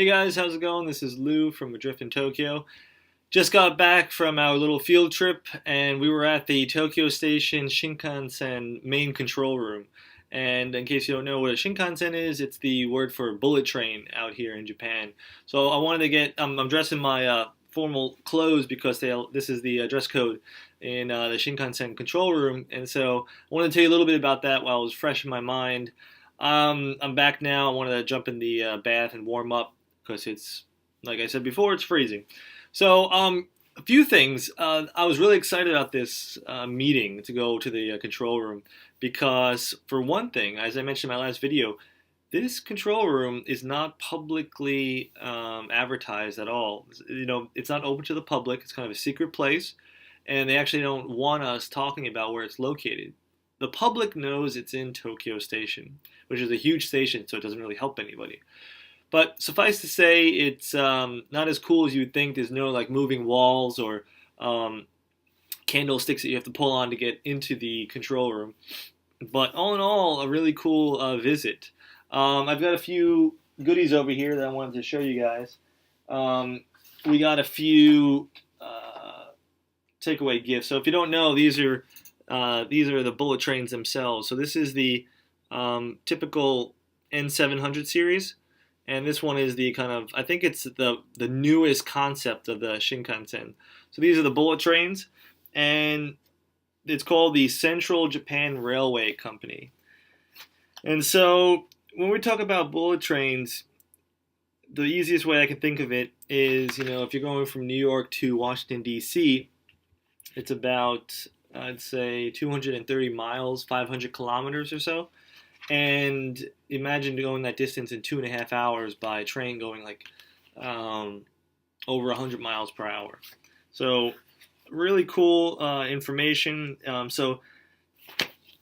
Hey guys, how's it going? This is Lou from Adrift in Tokyo. Just got back from our little field trip and we were at the Tokyo Station Shinkansen main control room. And in case you don't know what a Shinkansen is, it's the word for bullet train out here in Japan. So I wanted to I'm dressed in my formal clothes because this is the dress code in the Shinkansen control room. And so I wanted to tell you a little bit about that while it was fresh in my mind. I'm back now. I wanted to jump in the bath and warm up because it's, like I said before, it's freezing. So, a few things. I was really excited about this meeting to go to the control room because, for one thing, as I mentioned in my last video, this control room is not publicly advertised at all. You know, it's not open to the public. It's kind of a secret place, and they actually don't want us talking about where it's located. The public knows it's in Tokyo Station, which is a huge station, so it doesn't really help anybody. But suffice to say, it's not as cool as you'd think. There's no like moving walls or candlesticks that you have to pull on to get into the control room. But all in all, a really cool visit. I've got a few goodies over here that I wanted to show you guys. We got a few takeaway gifts. So if you don't know, these are the bullet trains themselves. So this is the typical N700 series. And this one is the kind of, I think it's the newest concept of the Shinkansen. So these are the bullet trains, and it's called the Central Japan Railway Company. And so when we talk about bullet trains, the easiest way I can think of it is, you know, if you're going from New York to Washington, D.C., it's about, I'd say, 230 miles, 500 kilometers or so. And imagine going that distance in 2.5 hours by train going like over 100 miles per hour. So really cool information. So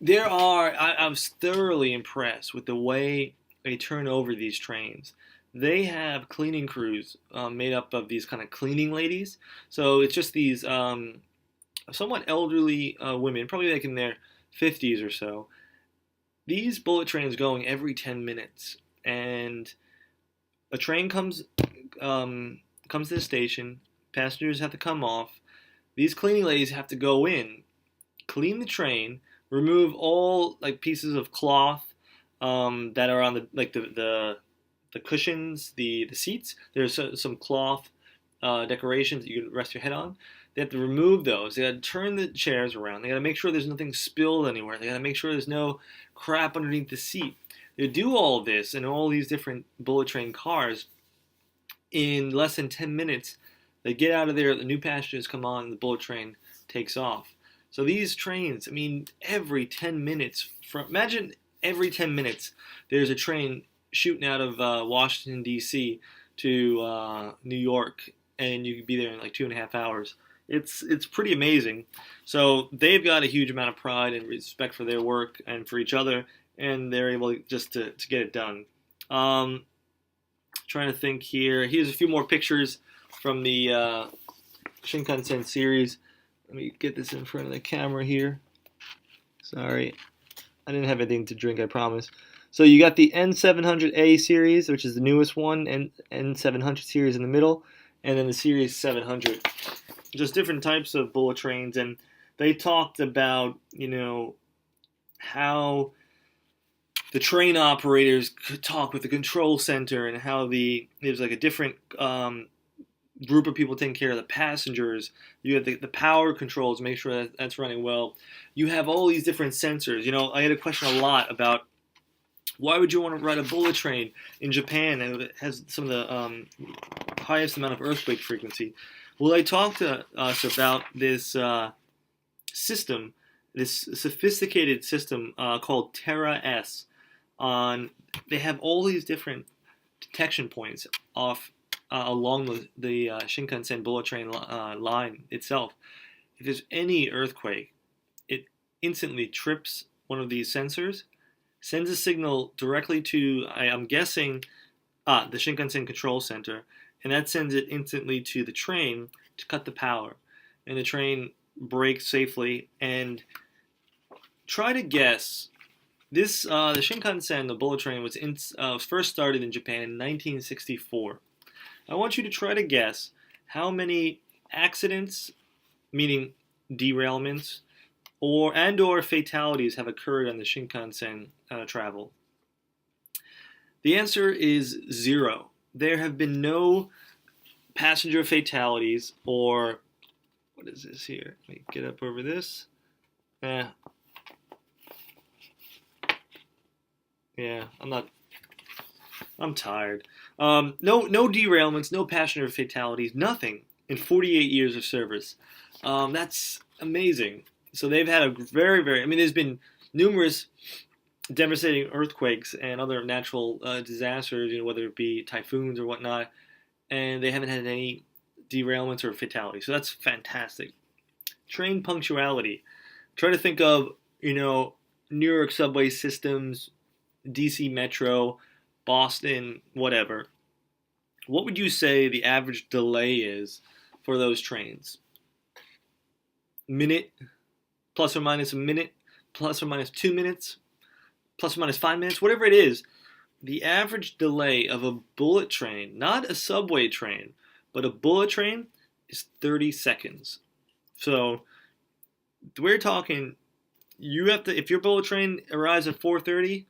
I was thoroughly impressed with the way they turn over these trains. They have cleaning crews made up of these kind of cleaning ladies. So it's just these somewhat elderly women, probably like in their 50s or so. These bullet trains going every 10 minutes, and a train comes to the station. Passengers have to come off. These cleaning ladies have to go in, clean the train, remove all like pieces of cloth that are on the cushions, the seats. There's some cloth decorations that you can rest your head on. They have to remove those. They got to turn the chairs around. They got to make sure there's nothing spilled anywhere. They got to make sure there's no crap underneath the seat. They do all of this in all these different bullet train cars in less than 10 minutes. They get out of there, the new passengers come on, and the bullet train takes off. So these trains, I mean, every 10 minutes, imagine every 10 minutes there's a train shooting out of Washington, D.C. to New York, and you could be there in like 2.5 hours. It's pretty amazing. So they've got a huge amount of pride and respect for their work and for each other, and they're able just to get it done. Trying to think here. Here's a few more pictures from the Shinkansen series. Let me get this in front of the camera here. Sorry, I didn't have anything to drink, I promise. So you got the N700A series, which is the newest one, and N700 series in the middle, and then the Series 700. Just different types of bullet trains, and they talked about, you know, how the train operators could talk with the control center and how there's like a different group of people taking care of the passengers. You have the power controls, make sure that's running well. You have all these different sensors. You know, I had a question a lot about why would you want to ride a bullet train in Japan and it has some of the highest amount of earthquake frequency. Well, they talked to us about this system, this sophisticated system called Terra S. They have all these different detection points along the Shinkansen bullet train line itself. If there's any earthquake, it instantly trips one of these sensors, sends a signal directly to, I'm guessing, the Shinkansen control center, and that sends it instantly to the train to cut the power. And the train brakes safely. And try to guess, the Shinkansen, the bullet train, was first started in Japan in 1964. I want you to try to guess how many accidents, meaning derailments, or fatalities have occurred on the Shinkansen travel. The answer is 0. There have been no passenger fatalities or what is this here? Let me get up over this. Yeah, I'm tired. No derailments, no passenger fatalities, nothing in 48 years of service. That's amazing. So they've had a very. I mean, there's been numerous devastating earthquakes and other natural disasters, whether it be typhoons or whatnot, and they haven't had any derailments or fatalities. So that's fantastic. Train punctuality. Try to think of, New York subway systems, DC Metro, Boston, whatever. What would you say the average delay is for those trains? Minute, plus or minus a minute, plus or minus 2 minutes, plus or minus 5 minutes, whatever it is. The average delay of a bullet train, not a subway train, but a bullet train, is 30 seconds. So we're talking, you have to, if your bullet train arrives at 4:30,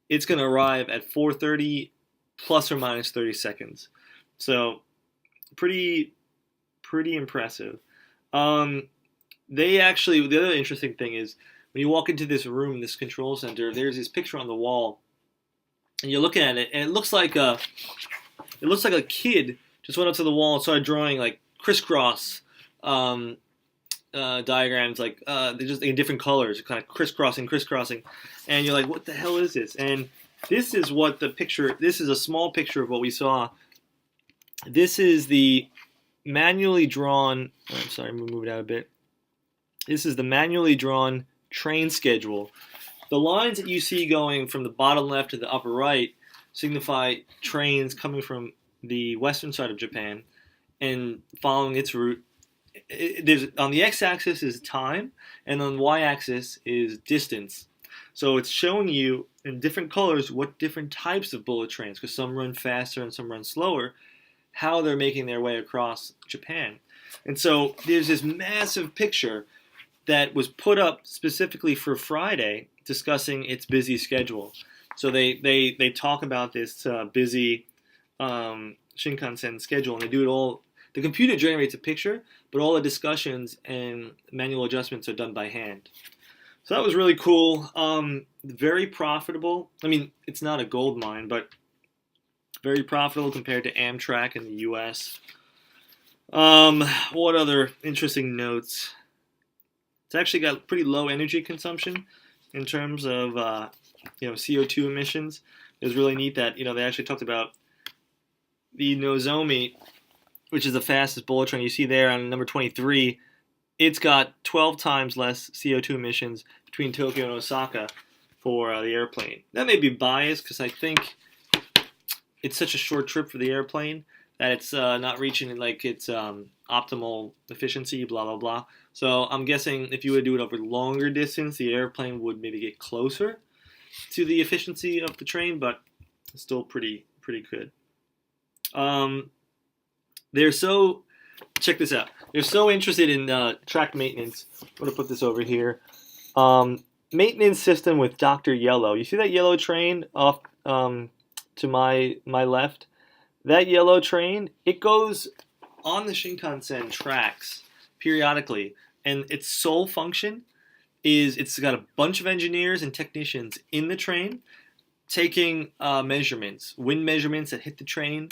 it's going to arrive at 4:30 plus or minus 30 seconds. So pretty impressive. The other interesting thing is when you walk into this room, this control center, there's this picture on the wall, and you're looking at it, and it looks like a kid just went up to the wall and started drawing like crisscross diagrams, like they're just in different colors, kind of crisscrossing, and you're like, what the hell is this? And this is what the picture. This is a small picture of what we saw. This is the manually drawn. I'm sorry, I'm gonna move it out a bit. This is the manually drawn train schedule. The lines that you see going from the bottom left to the upper right signify trains coming from the western side of Japan and following its route. There's on the x-axis is time, and on the y-axis is distance. So it's showing you in different colors what different types of bullet trains, because some run faster and some run slower, how they're making their way across Japan. And so there's this massive picture that was put up specifically for Friday, discussing its busy schedule. So they talk about this busy Shinkansen schedule, and they do it all. The computer generates a picture, but all the discussions and manual adjustments are done by hand. So that was really cool. Very profitable. I mean, it's not a gold mine, but very profitable compared to Amtrak in the U.S. What other interesting notes? It's actually got pretty low energy consumption in terms of CO2 emissions. It was really neat that they actually talked about the Nozomi, which is the fastest bullet train you see there on number 23. It's got 12 times less CO2 emissions between Tokyo and Osaka for the airplane. That may be biased because I think it's such a short trip for the airplane that it's not reaching like its optimal efficiency, blah, blah, blah. So I'm guessing if you would do it over longer distance, the airplane would maybe get closer to the efficiency of the train, but it's still pretty good. Check this out. They're so interested in track maintenance. I'm going to put this over here. Maintenance system with Dr. Yellow. You see that yellow train off to my left? That yellow train, it goes on the Shinkansen tracks periodically, and its sole function is it's got a bunch of engineers and technicians in the train taking measurements, wind measurements that hit the train,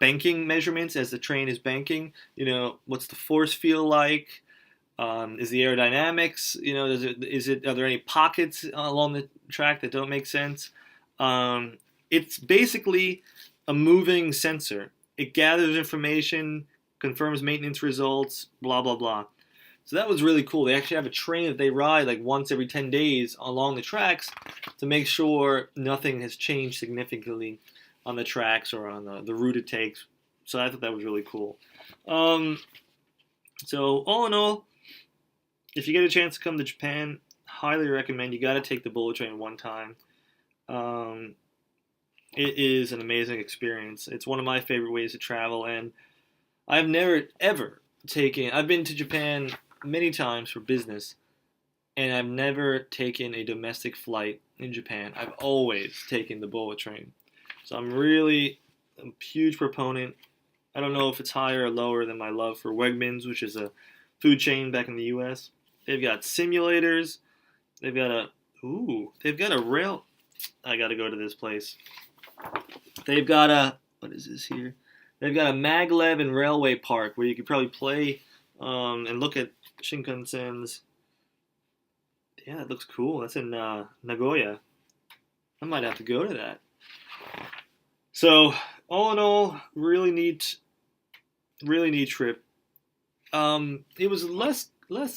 banking measurements as the train is banking. What's the force feel like? Is the aerodynamics? Are there any pockets along the track that don't make sense? It's basically a moving sensor. It gathers information, confirms maintenance results, blah, blah, blah. So that was really cool. They actually have a train that they ride like once every 10 days along the tracks to make sure nothing has changed significantly on the tracks or on the route it takes. So I thought that was really cool. So all in all, if you get a chance to come to Japan, highly recommend. You got to take the bullet train one time. It is an amazing experience. It's one of my favorite ways to travel, and I've never ever I've been to Japan many times for business, and I've never taken a domestic flight in Japan. I've always taken the bullet train. So I'm really a huge proponent. I don't know if it's higher or lower than my love for Wegmans, which is a food chain back in the U.S. They've got simulators. They've got they've got a rail. I got to go to this place. They've got what is this here? They've got a maglev and railway park where you could probably play and look at Shinkansens. Yeah, it looks cool. That's in Nagoya. I might have to go to that. So, all in all, really neat trip. It was less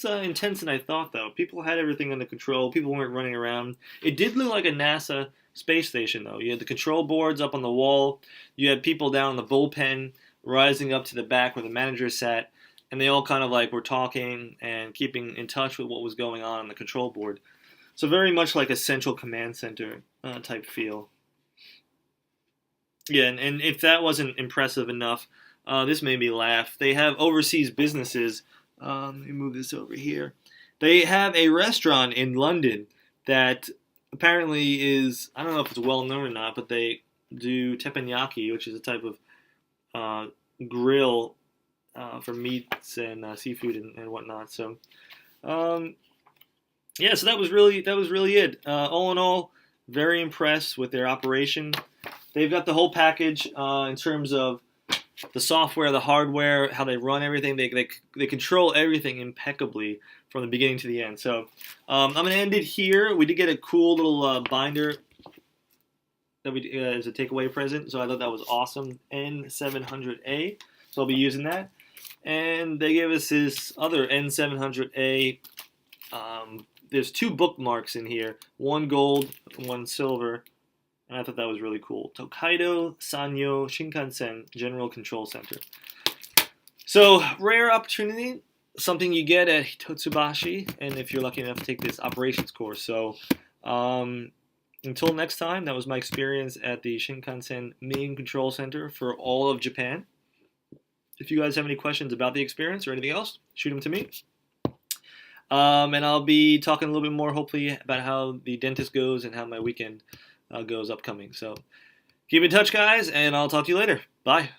intense than I thought, though. People had everything under control. People weren't running around. It did look like a NASA space station, though. You had the control boards up on the wall. You had people down in the bullpen rising up to the back where the manager sat, and they all kind of like were talking and keeping in touch with what was going on the control board. So very much like a central command center type feel. Yeah, and if that wasn't impressive enough, this made me laugh. They have overseas businesses. Let me move this over here. They have a restaurant in London that apparently is, I don't know if it's well known or not, but they do teppanyaki, which is a type of grill for meats and seafood and whatnot. So, yeah, so that was really it. All in all, very impressed with their operation. They've got the whole package in terms of the software, the hardware, how they run everything. They control everything impeccably from the beginning to the end. So I'm going to end it here. We did get a cool little binder that we as a takeaway present. So I thought that was awesome. N700A. So I'll be using that. And they gave us this other N700A. There's two bookmarks in here. One gold, one silver. And I thought that was really cool. Tokaido Sanyo Shinkansen General Control Center. So, rare opportunity. Something you get at Hitotsubashi. And if you're lucky enough to take this operations course. So, until next time, that was my experience at the Shinkansen Main Control Center for all of Japan. If you guys have any questions about the experience or anything else, shoot them to me. And I'll be talking a little bit more, hopefully, about how the dentist goes and how my weekend goes upcoming. So keep in touch, guys, and I'll talk to you later. Bye.